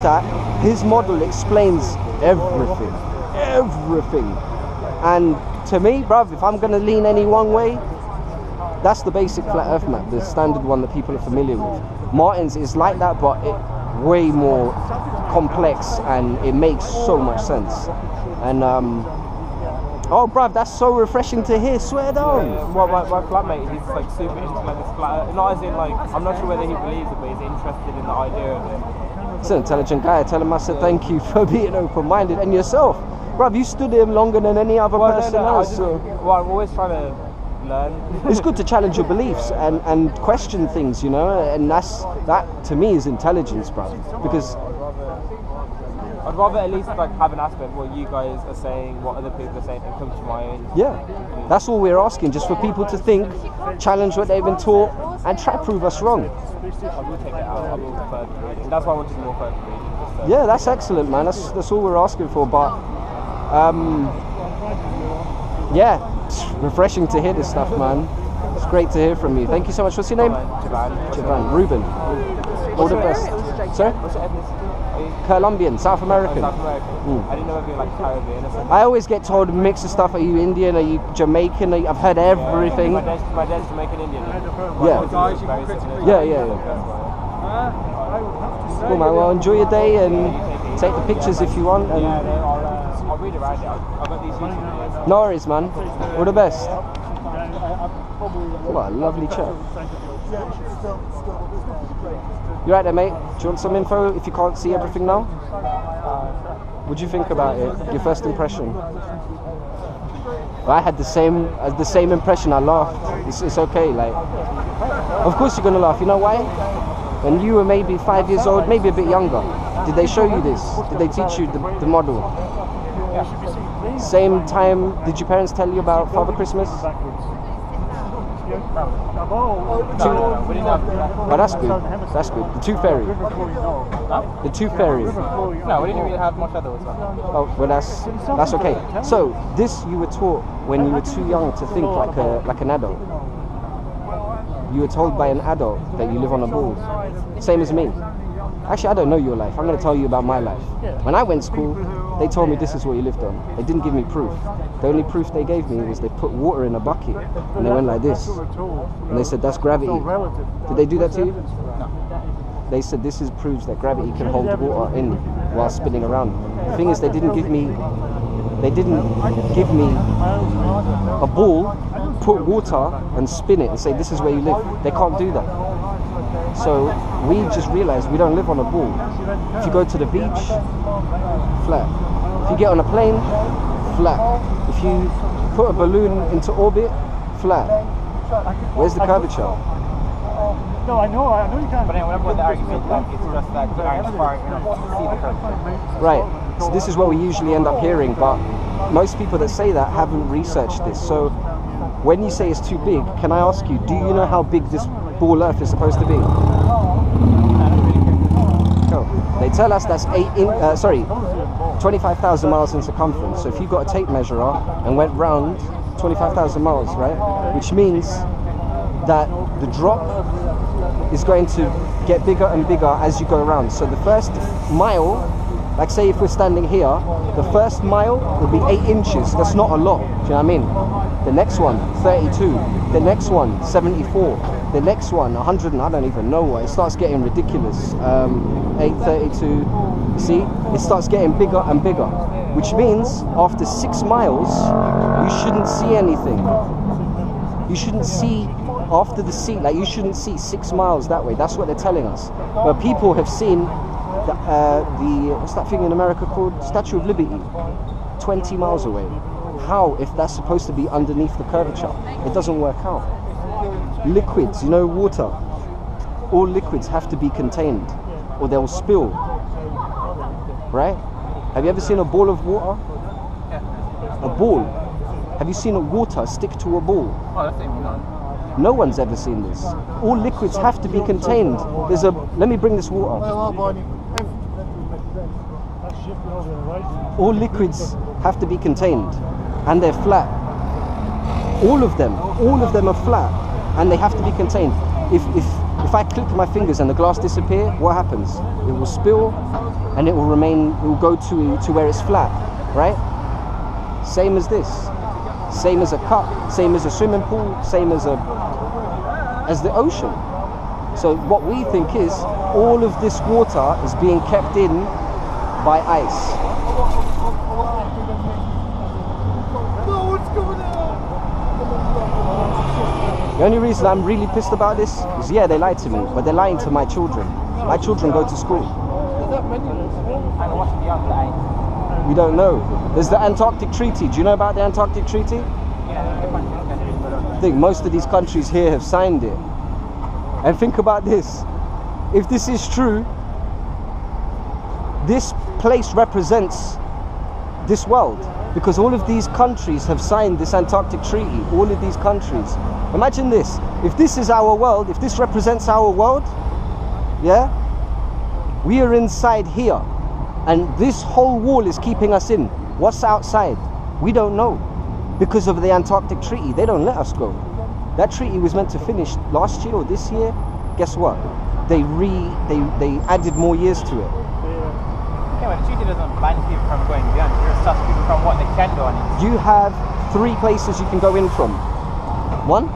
that his model explains everything. And to me, bruv, if I'm gonna lean any one way, that's the basic flat earth map, the standard one that people are familiar with. Martin's is like that, but way more complex, and it makes so much sense. And oh bruv, that's so refreshing to hear, swear down. Well, my flatmate, he's like super into like this flat, not as in like, I'm not sure whether he believes it, but he's interested in the idea of it. He's an intelligent guy. Tell him I said thank you for being open-minded. And yourself, bruv, you stood him longer than any other person else. Well, I'm always trying to learn. It's good to challenge your beliefs and question things, you know, and that to me is intelligence, bruv. Because I'd rather at least like have an aspect what you guys are saying, what other people are saying, and come to my own. Yeah, that's all we're asking, just for people to think, challenge what they've been taught, and try to prove us wrong. I will take it out. I will further reading. That's why I wanted more further reading. Yeah, that's excellent, man. That's all we're asking for. But yeah, it's refreshing to hear this stuff, man. It's great to hear from you. Thank you so much. What's your name? Javan. Ruben. All the best. Sorry? What's your ethnicity? Colombian, South American. South American. I didn't know if you're like Caribbean or something. I always get told a mix of stuff. Are you Indian? Are you Jamaican? I've heard everything. My dad's Jamaican Indian. Yeah. Cool, man. Well, enjoy your day and take the pictures if you want. And I'll read it right now. I've got these YouTube videos. no worries, man. All the best. What a lovely chat. You right there, mate? Do you want some info if you can't see everything now? What'd you think about it? Your first impression? I had the same impression. I laughed. It's okay. Like, of course you're gonna laugh. You know why? When you were maybe 5 years old, maybe a bit younger, did they show you this? Did they teach you the model? Same time, did your parents tell you about Father Christmas? Oh, that's good. That's good. The Tooth Fairy. The Tooth Fairy. No, we didn't really have much other stuff. Oh, well, that's okay. So this you were taught when you were too young to think like an adult. You were told by an adult that you live on a ball. Same as me. Actually, I don't know your life. I'm going to tell you about my life. When I went to school, they told me this is what you lived on. They didn't give me proof. The only proof they gave me was they put water in a bucket and they went like this. And they said, that's gravity. Did they do that to you? No. They said this proves that gravity can hold water in while spinning around. The thing is, they didn't give me a ball, put water and spin it and say this is where you live. They can't do that. So we just realized we don't live on a ball. If you go to the beach, flat. If you get on a plane, flat. If you put a balloon into orbit, flat. Where's the curvature? No, I know you can't. But anyway, whenever the argument, like, it's just that the iron spark, you know, see the curvature. Right. So this is what we usually end up hearing, but most people that say that haven't researched this. So when you say it's too big, can I ask you, do you know how big this ball Earth is supposed to be? Oh, they tell us that's 25,000 miles in circumference. So if you got a tape measure and went round 25,000 miles, right? Which means that the drop is going to get bigger and bigger as you go around. So the first mile, like say if we're standing here, the first mile will be 8 inches. That's not a lot, do you know what I mean? The next one, 32. The next one, 74. The next one, 100, and I don't even know what. It starts getting ridiculous. 832. See, it starts getting bigger and bigger, which means after 6 miles, you shouldn't see anything. You shouldn't see after the sea, like you shouldn't see 6 miles that way. That's what they're telling us. But people have seen the what's that thing in America called? Statue of Liberty, 20 miles away. How, if that's supposed to be underneath the curvature? It doesn't work out. Liquids, you know, water. All liquids have to be contained or they'll spill. Right? Have you ever seen a ball of water? A ball. Have you seen a water stick to a ball? Oh, that's even none. No one's ever seen this. All liquids have to be contained. Let me bring this water. All liquids have to be contained and they're flat. All of them are flat and they have to be contained. If if I click my fingers and the glass disappear, what happens? It will spill and it will remain, it will go to where it's flat, right? Same as this. Same as a cup, same as a swimming pool, same as the ocean. So what we think is all of this water is being kept in by ice. The only reason I'm really pissed about this is, yeah, they lied to me, but they're lying to my children. My children go to school. We don't know. There's the Antarctic Treaty. Do you know about the Antarctic Treaty? I think most of these countries here have signed it. And think about this. If this is true, this place represents this world. Because all of these countries have signed this Antarctic Treaty. All of these countries. Imagine this. If this is our world, if this represents our world, yeah, we are inside here. And this whole wall is keeping us in. What's outside? We don't know. Because of the Antarctic Treaty, they don't let us go. That treaty was meant to finish last year or this year. Guess what? They added more years to it. Yeah, but the treaty doesn't ban people from going beyond. It just stops people from what they can do on it. You have 3 places you can go in from. 1,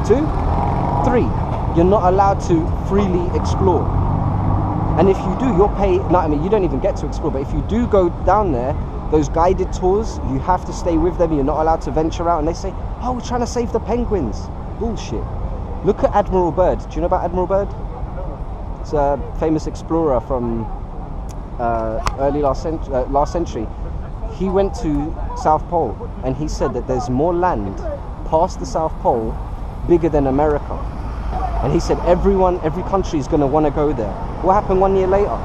2, 3. You're not allowed to freely explore. And if you do, you'll pay. No, I mean, you don't even get to explore. But if you do go down there, those guided tours, you have to stay with them. You're not allowed to venture out. And they say, oh, we're trying to save the penguins. Bullshit. Look at Admiral Byrd. Do you know about Admiral Byrd? It's a famous explorer from early last century. He went to South Pole and he said that there's more land past the South Pole bigger than America. And he said every country is going to want to go there. What happened 1 year later?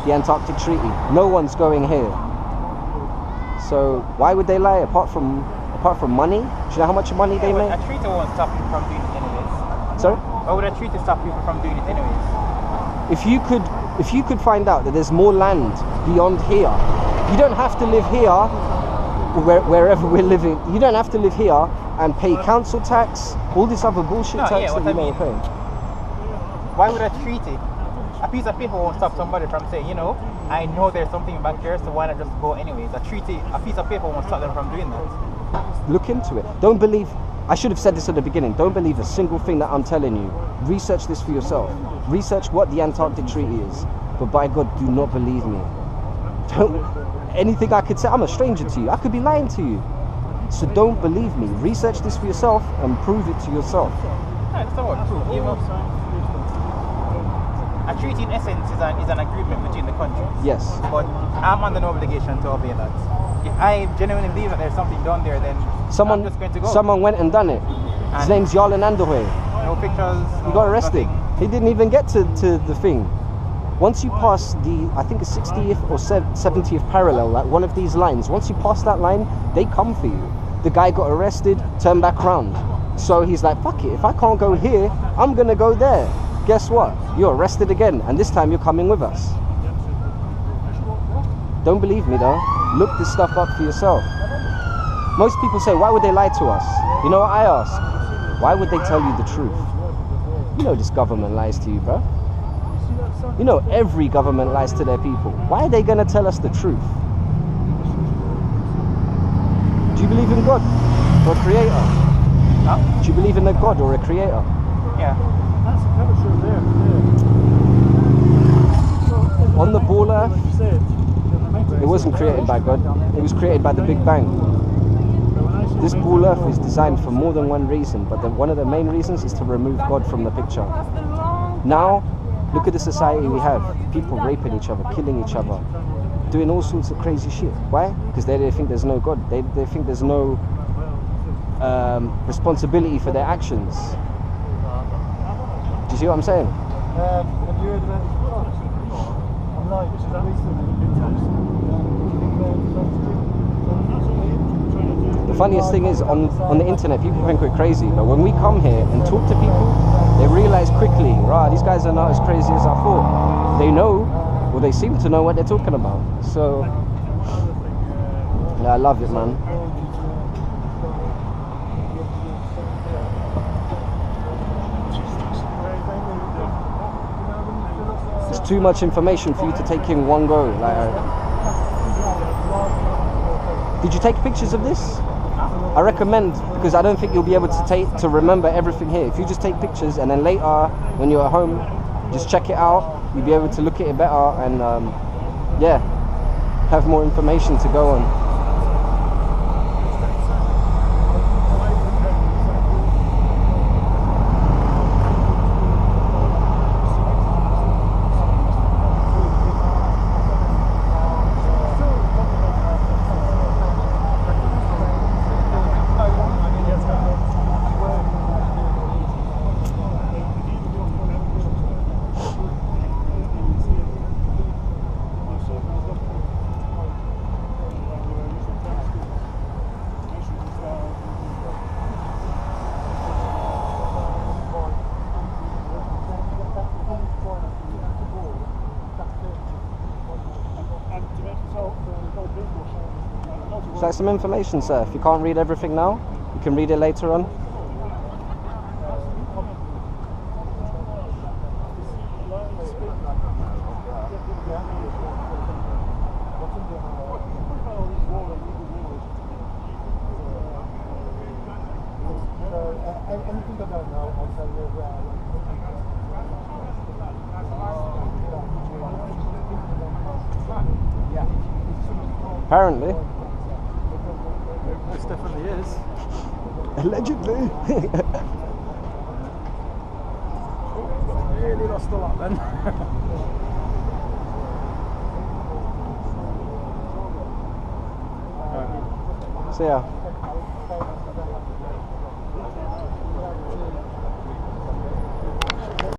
The Antarctic Treaty. No one's going here. So why would they lie? Apart from money? Do you know how much money they make? A treaty won't stop you from doing it anyways. Sorry? Why would a treaty stop people from doing it anyways? If you could find out that there's more land beyond here, you don't have to live here, wherever we're living. You don't have to live here and pay council tax, all this other bullshit tax that you don't pay. Why would a treaty, a piece of paper won't stop somebody from saying, you know, I know there's something back there, so why not just go anyways? A piece of paper won't stop them from doing that. Look into it. Don't believe, I should have said this at the beginning, don't believe a single thing that I'm telling you. Research this for yourself. Research what the Antarctic Treaty is. But by God, do not believe me. Anything I could say, I'm a stranger to you. I could be lying to you. So don't believe me. Research this for yourself and prove it to yourself. That's not what proof. A treaty in essence is an agreement between the countries. Yes. But I'm under no obligation to obey that. If I genuinely believe that there's something done there, then I'm just going to go. Someone went and done it. His name's Jarl Anderhoy. No pictures. He got arrested. Nothing. He didn't even get to the thing. Once you pass I think it's 60th or 70th parallel, like one of these lines, once you pass that line, they come for you. The guy got arrested, turned back round. So he's like, fuck it, if I can't go here, I'm gonna go there. Guess what? You're arrested again, and this time you're coming with us. Don't believe me though. Look this stuff up for yourself. Most people say, why would they lie to us? You know what I ask? Why would they tell you the truth? You know this government lies to you, bro. You know every government lies to their people. Why are they going to tell us the truth? Do you believe in God or a creator? Huh? Do you believe in a God or a creator? Yeah. That's the temperature there. On the ball Earth, it wasn't created by God. It was created by the Big Bang. This ball Earth is designed for more than one reason, but one of the main reasons is to remove God from the picture. Now, look at the society we have. People raping each other, killing each other, doing all sorts of crazy shit. Why? Because they think there's no God. They think there's no responsibility for their actions. Do you see what I'm saying? The funniest thing is, on the internet, people think we're crazy, but when we come here and talk to people, they realize quickly, right, these guys are not as crazy as I thought. They know, or they seem to know what they're talking about. So, yeah, I love it, man. too much information for you to take in one go. Like, did you take pictures of this? I recommend, because I don't think you'll be able to remember everything here. If you just take pictures and then later when you're at home, just check it out, you'll be able to look at it better and yeah, have more information to go on. So that's some information, sir. If you can't read everything now, you can read it later on. Apparently. This definitely is. Allegedly. Really lost a lot then. So yeah.